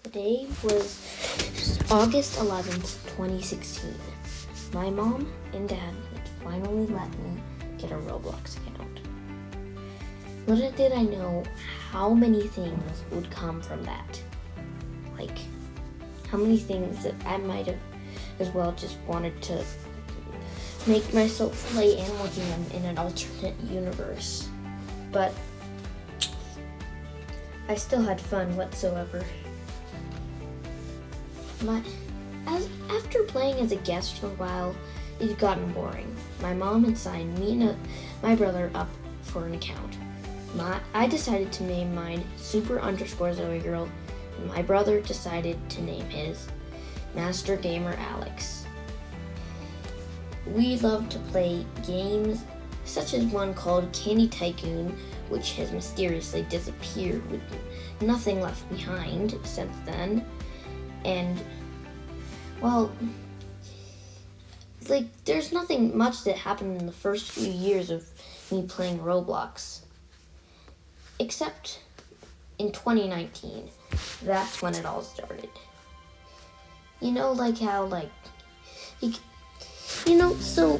The day was August 11th, 2016. My mom and dad had finally let me get a Roblox account. Little did I know how many things would come from that. Like, how many things that I might have as well just wanted to make myself play Animal Jam in an alternate universe. But I still had fun whatsoever. After playing as a guest for a while, it had gotten boring. My mom had signed me and my brother up for an account. I decided to name mine Super_Zoe Girl, and my brother decided to name his Master Gamer Alex. We love to play games such as one called Candy Tycoon, which has mysteriously disappeared with nothing left behind since then. And, well, there's nothing much that happened in the first few years of me playing Roblox. Except in 2019, that's when it all started. You know, so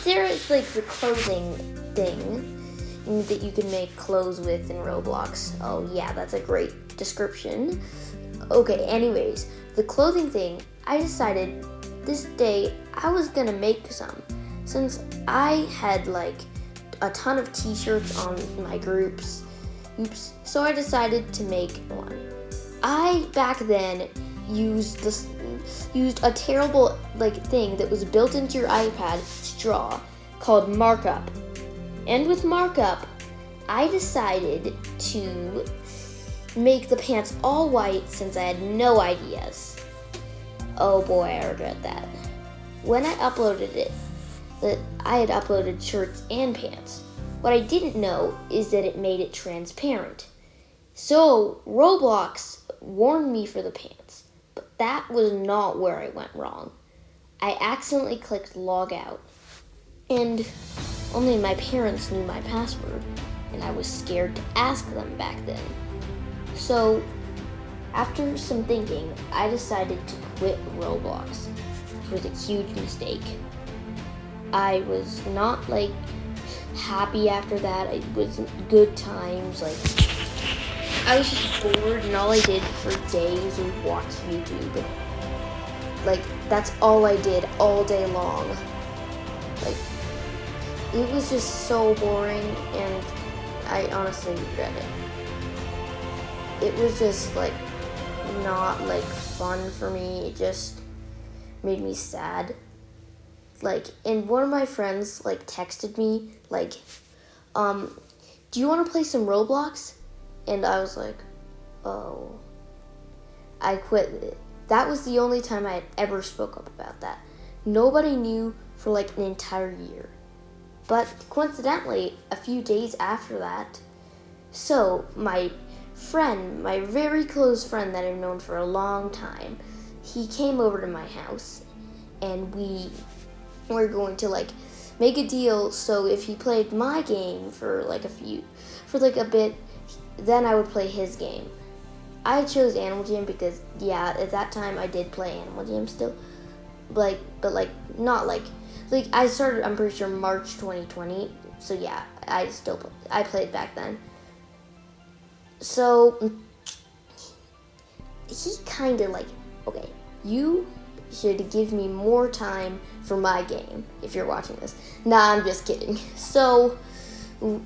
there is the clothing thing that you can make clothes with in Roblox. Oh yeah, that's a great description. Okay, anyways, the clothing thing, I decided this day I was gonna make some. Since I had a ton of t-shirts on my groups, so I decided to make one. I back then used a terrible thing that was built into your iPad to draw called markup. And with markup, I decided to make the pants all white since I had no ideas. Oh boy, I regret that. When I uploaded it, that I had uploaded shirts and pants. What I didn't know is that it made it transparent. So Roblox warned me for the pants, but that was not where I went wrong. I accidentally clicked log out, and only my parents knew my password, and I was scared to ask them back then. So, after some thinking, I decided to quit Roblox, which was a huge mistake. I was not happy after that. It wasn't good times. I was just bored, and all I did for days was watch YouTube. That's all I did all day long. It was just so boring, and I honestly regret it. It was just not fun for me. It just made me sad. And one of my friends texted me do you want to play some Roblox? And I was like, oh. I quit it. That was the only time I had ever spoke up about that. Nobody knew for an entire year. But coincidentally, a few days after that, so my friend, my very close friend that I've known for a long time, he came over to my house, and we were going to make a deal. So if he played my game for a bit, then I would play his game. I chose Animal Jam because at that time I did play Animal Jam still, but not I started, I'm pretty sure, March 2020. So yeah, I played back then. So he kind of okay, you should give me more time for my game if you're watching this. Nah, I'm just kidding. So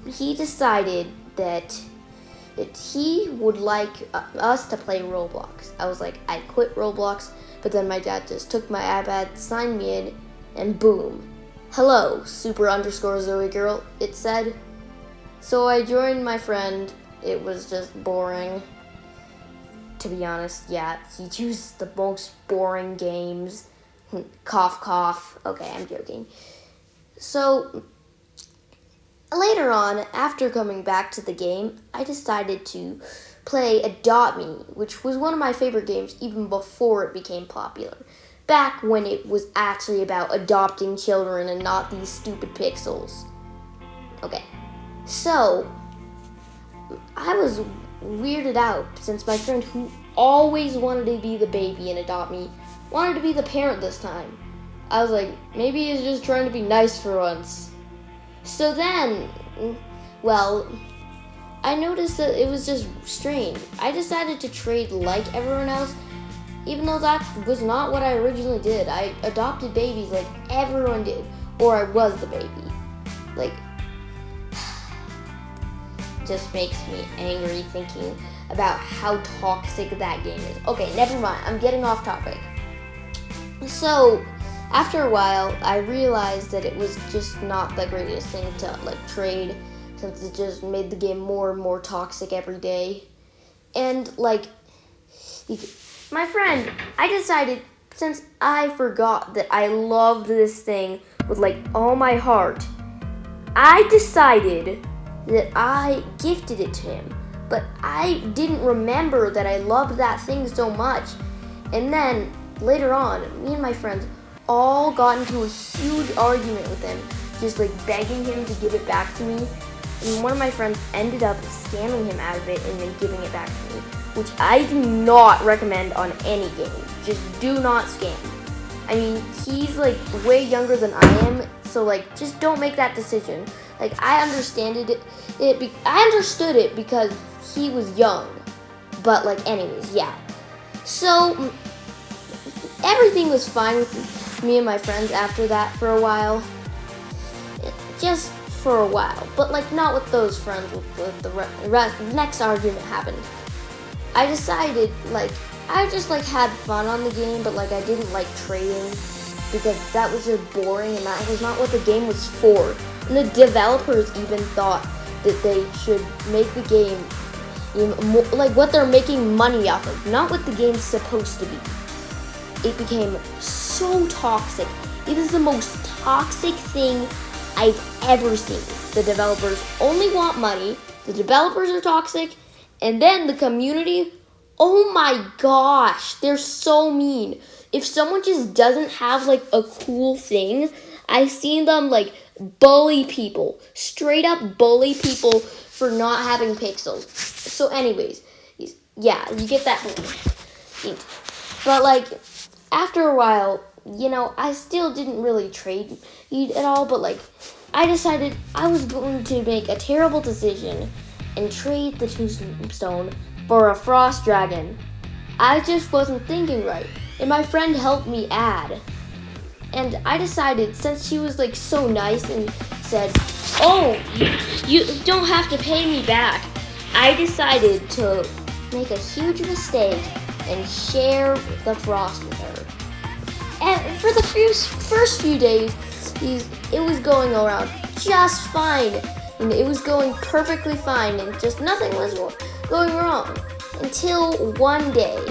he decided that he would like us to play Roblox. I was like, I quit Roblox, but then my dad just took my iPad, signed me in, and boom. Hello, Super_Zoe Girl, it said. So I joined my friend. It was just boring. To be honest, yeah, he chose the most boring games. Cough, cough. Okay, I'm joking. So later on, after coming back to the game, I decided to play Adopt Me, which was one of my favorite games even before it became popular. Back when it was actually about adopting children and not these stupid pixels. Okay, so I was weirded out since my friend who always wanted to be the baby and adopt me wanted to be the parent this time. I was like, maybe he's just trying to be nice for once. So then, well, I noticed that it was just strange. I decided to trade like everyone else, even though that was not what I originally did. I adopted babies like everyone did, or I was the baby. Like, just makes me angry thinking about how toxic that game is. Okay, never mind. I'm getting off topic. So, after a while, I realized that it was just not the greatest thing to like trade, since it just made the game more and more toxic every day. And like, my friend, I decided, since I forgot that I loved this thing with like all my heart, I decided that I gifted it to him. But I didn't remember that I loved that thing so much. And then later on, me and my friends all got into a huge argument with him, just like begging him to give it back to me. And one of my friends ended up scamming him out of it and then giving it back to me, which I do not recommend on any game. Just do not scam. I mean, he's like way younger than I am, so like just don't make that decision. Like I understood it because he was young. But like anyways, yeah. So everything was fine with me and my friends after that for a while. Just for a while, but like not with those friends. With the next argument happened. I decided like I just like had fun on the game, but like I didn't like trading because that was just boring and that was not what the game was for. And the developers even thought that they should make the game more, like what they're making money off of, not what the game's supposed to be. It became so toxic. It is the most toxic thing I've ever seen. The developers only want money, the developers are toxic, and then the community, oh my gosh, they're so mean. If someone just doesn't have like a cool thing, I've seen them like bully people, straight up bully people for not having pixels. So anyways, yeah, you get that point. But like, after a while, you know, I still didn't really trade at all, but like, I decided I was going to make a terrible decision and trade the tombstone for a frost dragon. I just wasn't thinking right, and my friend helped me add. And I decided, since she was like so nice and said, oh, you don't have to pay me back, I decided to make a huge mistake and share the frost with her. And for the first few days, it was going around just fine, and it was going perfectly fine, and just nothing was going wrong. Until one day,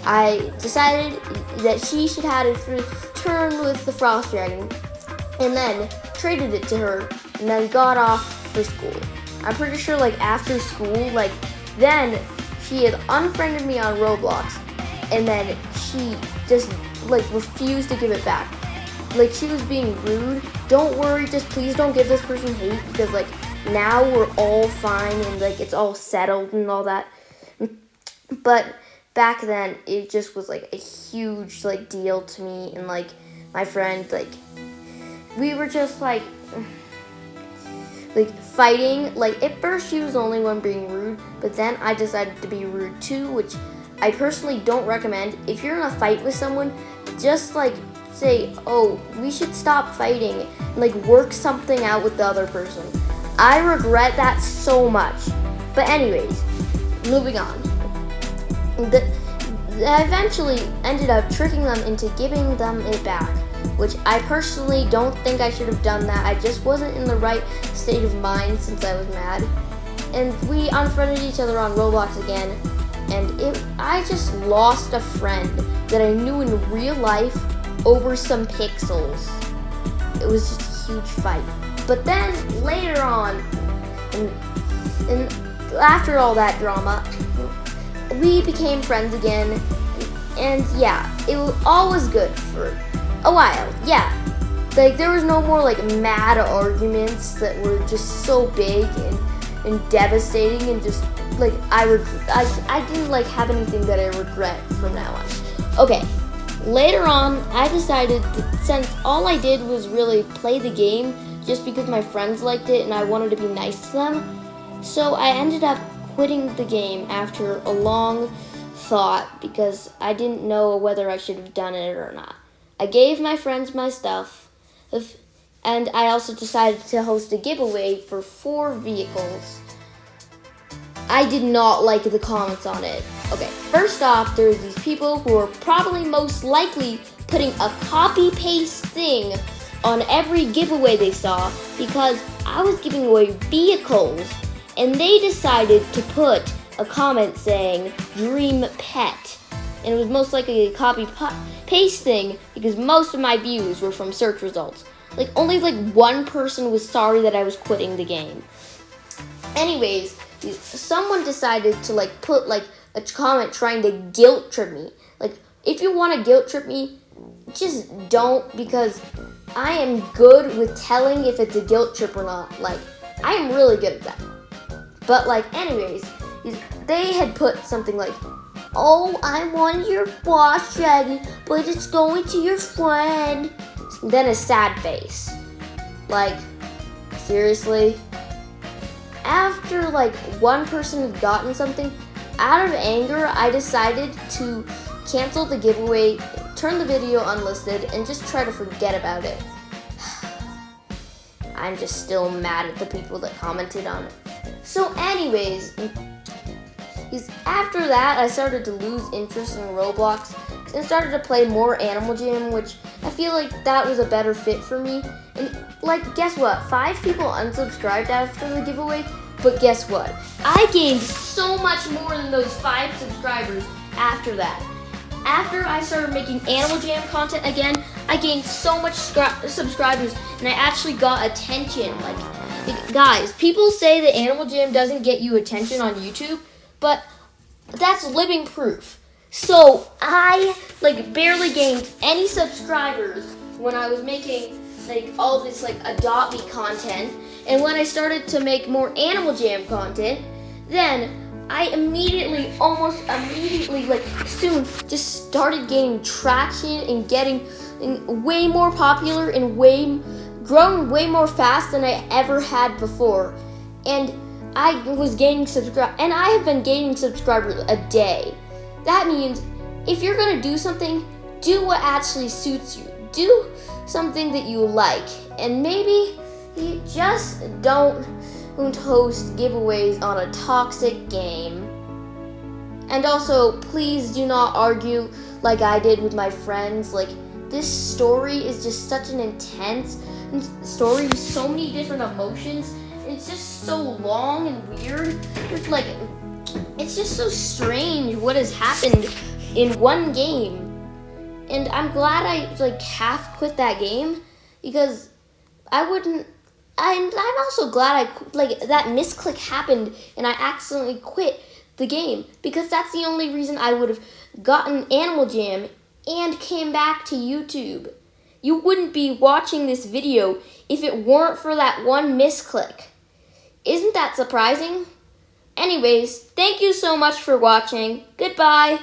I decided that she should have a turn with the frost dragon, and then traded it to her, and then got off for school. I'm pretty sure like after school, like then she had unfriended me on Roblox, and then she just like refused to give it back. Like she was being rude. Don't worry, just please don't give this person hate, because like now we're all fine and like it's all settled and all that. But back then it just was like a huge like deal to me and like my friend, like we were just like fighting. Like at first she was the only one being rude, but then I decided to be rude too, which I personally don't recommend. If you're in a fight with someone, just like say, oh, we should stop fighting, and like work something out with the other person. I regret that so much. But anyways, moving on. I eventually ended up tricking them into giving them it back, which I personally don't think I should have done that. I just wasn't in the right state of mind since I was mad. And we unfriended each other on Roblox again, and I just lost a friend that I knew in real life over some pixels. It was just a huge fight. But then later on, and after all that drama, we became friends again, and yeah, all was good for a while. Yeah, like there was no more like mad arguments that were just so big, and and devastating, and just like I didn't like have anything that I regret from now on. Okay, later on I decided that since all I did was really play the game just because my friends liked it and I wanted to be nice to them, so I ended up quitting the game after a long thought because I didn't know whether I should have done it or not. I gave my friends my stuff, and I also decided to host a giveaway for 4 vehicles. I did not like the comments on it. Okay, first off, there's these people who are probably most likely putting a copy-paste thing on every giveaway they saw because I was giving away vehicles, and they decided to put a comment saying dream pet, and it was most likely a copy-paste thing because most of my views were from search results. Like only like 1 person was sorry that I was quitting the game. Anyways, someone decided to like put like a comment trying to guilt trip me. Like if you want to guilt trip me, just don't, because I am good with telling if it's a guilt trip or not. Like I am really good at that. But like anyways, they had put something like, "Oh, I wanted your wash Shaggy, but it's going to your friend." Then a sad face. Like, seriously? After like 1 person had gotten something, out of anger, I decided to cancel the giveaway, turn the video unlisted, and just try to forget about it. I'm just still mad at the people that commented on it. So anyways, after that, I started to lose interest in Roblox and started to play more Animal Jam, which I feel like that was a better fit for me. And like, guess what? 5 people unsubscribed after the giveaway, but guess what? I gained so much more than those 5 subscribers after that. After I started making Animal Jam content again, I gained so much subscribers, and I actually got attention. Like, guys, people say that Animal Jam doesn't get you attention on YouTube, but that's living proof. So I like barely gained any subscribers when I was making like all this like Adopt Me content, and when I started to make more Animal Jam content, then I almost immediately, like soon, just started gaining traction and getting way more popular and growing way more fast than I ever had before. And I was gaining subscribers, and I have been gaining subscribers a day. That means if you're gonna do something, do what actually suits you. Do something that you like, and maybe you just don't host giveaways on a toxic game. And also, please do not argue like I did with my friends. Like, this story is just such an intense story with so many different emotions. It's just so long and weird. It's just so strange what has happened in one game. And I'm glad I like half quit that game because I'm also glad that misclick happened and I accidentally quit the game, because that's the only reason I would have gotten Animal Jam and came back to YouTube. You wouldn't be watching this video if it weren't for that one misclick. Isn't that surprising? Anyways, thank you so much for watching. Goodbye.